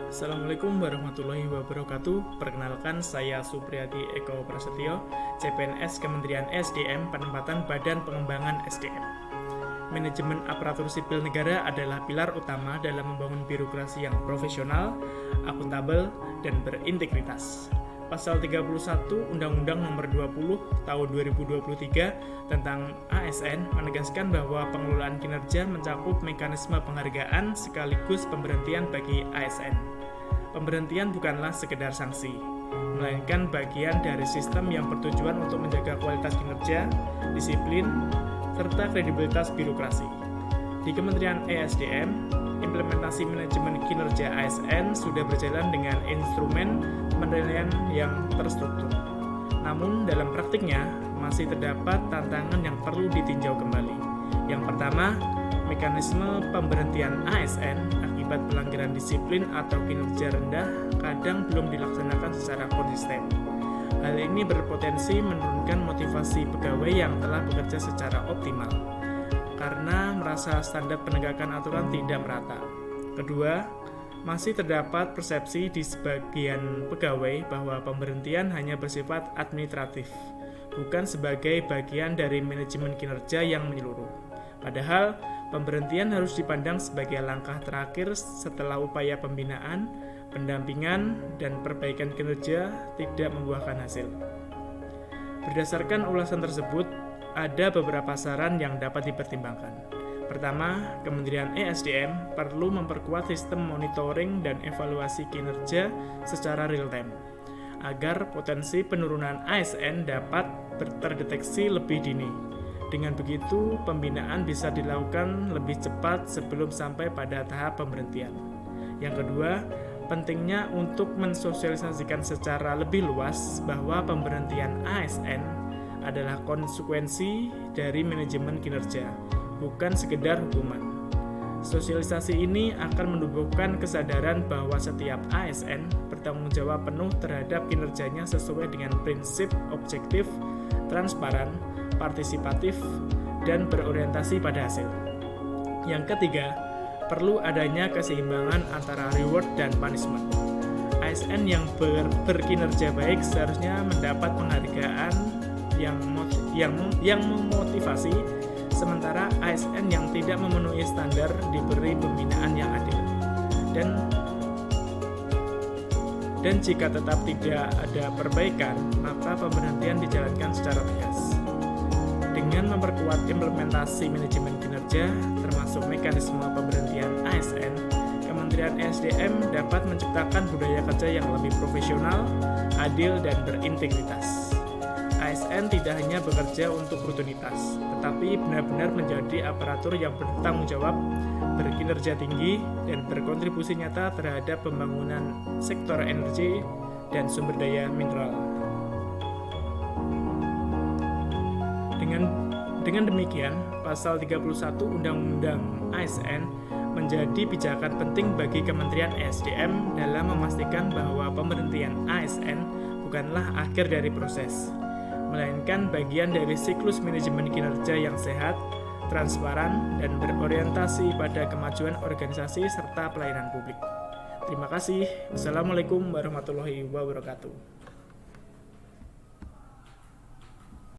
Assalamualaikum warahmatullahi wabarakatuh. Perkenalkan, saya Supriyadi Eko Prasetyo, CPNS Kementerian SDM, penempatan Badan Pengembangan SDM. Manajemen aparatur sipil negara adalah pilar utama dalam membangun birokrasi yang profesional, akuntabel, dan berintegritas. Pasal 31 Undang-Undang Nomor 20 Tahun 2023 tentang ASN menegaskan bahwa pengelolaan kinerja mencakup mekanisme penghargaan sekaligus pemberhentian bagi ASN. Pemberhentian bukanlah sekedar sanksi, melainkan bagian dari sistem yang bertujuan untuk menjaga kualitas kinerja, disiplin, serta kredibilitas birokrasi. Di Kementerian ESDM, implementasi manajemen kinerja ASN sudah berjalan dengan instrumen penilaian yang terstruktur. Namun, dalam praktiknya masih terdapat tantangan yang perlu ditinjau kembali. Yang pertama, mekanisme pemberhentian ASN akibat pelanggaran disiplin atau kinerja rendah kadang belum dilaksanakan secara konsisten. Hal ini berpotensi menurunkan motivasi pegawai yang telah bekerja secara optimal karena merasa standar penegakan aturan tidak merata. Kedua, masih terdapat persepsi di sebagian pegawai bahwa pemberhentian hanya bersifat administratif, bukan sebagai bagian dari manajemen kinerja yang menyeluruh. Padahal, pemberhentian harus dipandang sebagai langkah terakhir setelah upaya pembinaan, pendampingan, dan perbaikan kinerja tidak membuahkan hasil. Berdasarkan ulasan tersebut, ada beberapa saran yang dapat dipertimbangkan. Pertama, Kementerian ESDM perlu memperkuat sistem monitoring dan evaluasi kinerja secara real-time, agar potensi penurunan ASN dapat terdeteksi lebih dini. Dengan begitu, pembinaan bisa dilakukan lebih cepat sebelum sampai pada tahap pemberhentian. Yang kedua, pentingnya untuk mensosialisasikan secara lebih luas bahwa pemberhentian ASN adalah konsekuensi dari manajemen kinerja, bukan sekedar hukuman. Sosialisasi ini akan menumbuhkan kesadaran bahwa setiap ASN bertanggung jawab penuh terhadap kinerjanya sesuai dengan prinsip objektif, transparan, partisipatif, dan berorientasi pada hasil. Yang ketiga, perlu adanya keseimbangan antara reward dan punishment. ASN yang berkinerja baik seharusnya mendapat penghargaan yang memotivasi, sementara ASN yang tidak memenuhi standar diberi pembinaan yang adil. Dan jika tetap tidak ada perbaikan, maka pemberhentian dijalankan secara tegas. Dengan memperkuat implementasi manajemen kinerja, termasuk mekanisme pemberhentian ASN, Kementerian SDM dapat menciptakan budaya kerja yang lebih profesional, adil, dan berintegritas. ASN tidak hanya bekerja untuk rutinitas, tetapi benar-benar menjadi aparatur yang bertanggung jawab, berkinerja tinggi, dan berkontribusi nyata terhadap pembangunan sektor energi dan sumber daya mineral. Dengan demikian, Pasal 31 Undang-Undang ASN menjadi pijakan penting bagi Kementerian SDM dalam memastikan bahwa pemberhentian ASN bukanlah akhir dari proses, melainkan bagian dari siklus manajemen kinerja yang sehat, transparan, dan berorientasi pada kemajuan organisasi serta pelayanan publik. Terima kasih. Wassalamualaikum warahmatullahi wabarakatuh.